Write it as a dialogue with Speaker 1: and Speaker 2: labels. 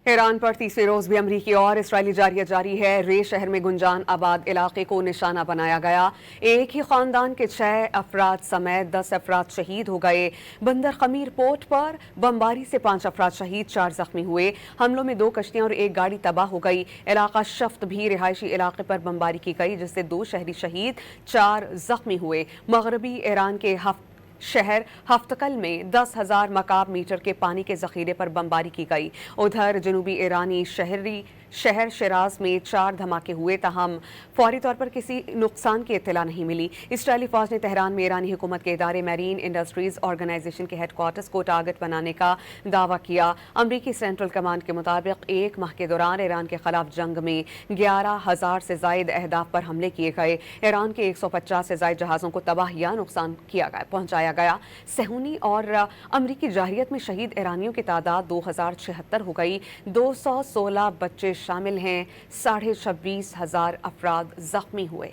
Speaker 1: ایران پر تیسرے روز بھی امریکی اور اسرائیلی جاریہ جاری ہے۔ رے شہر میں گنجان آباد علاقے کو نشانہ بنایا گیا۔ ایک ہی خاندان کے 6 افراد سمیت 10 افراد شہید ہو گئے۔ بندر خمیر پورٹ پر بمباری سے 5 افراد شہید، 4 زخمی ہوئے۔ حملوں میں 2 کشتیاں اور 1 گاڑی تباہ ہو گئی۔ علاقہ شفت بھی رہائشی علاقے پر بمباری کی گئی جس سے 2 شہری شہید، 4 زخمی ہوئے۔ مغربی ایران کے شہر ہفتکل میں 10,000 مکعب میٹر کے پانی کے ذخیرے پر بمباری کی گئی۔ ادھر جنوبی ایرانی شہر شیراز میں 4 دھماکے ہوئے، تاہم فوری طور پر کسی نقصان کی اطلاع نہیں ملی۔ اسرائیلی فوج نے تہران میں ایرانی حکومت کے ادارے میرین انڈسٹریز آرگنائزیشن کے ہیڈ کوارٹرز کو ٹارگٹ بنانے کا دعویٰ کیا۔ امریکی سینٹرل کمانڈ کے مطابق 1 ماہ کے دوران ایران کے خلاف جنگ میں 11,000 سے زائد اہداف پر حملے کیے گئے۔ ایران کے 150 سے زائد جہازوں کو تباہ یا نقصان پہنچایا گیا۔ صہیونی اور امریکی جارحیت میں شہید ایرانیوں کی تعداد 2076 ہو گئی۔ 216 بچے شامل ہیں، 26,500 افراد زخمی ہوئے۔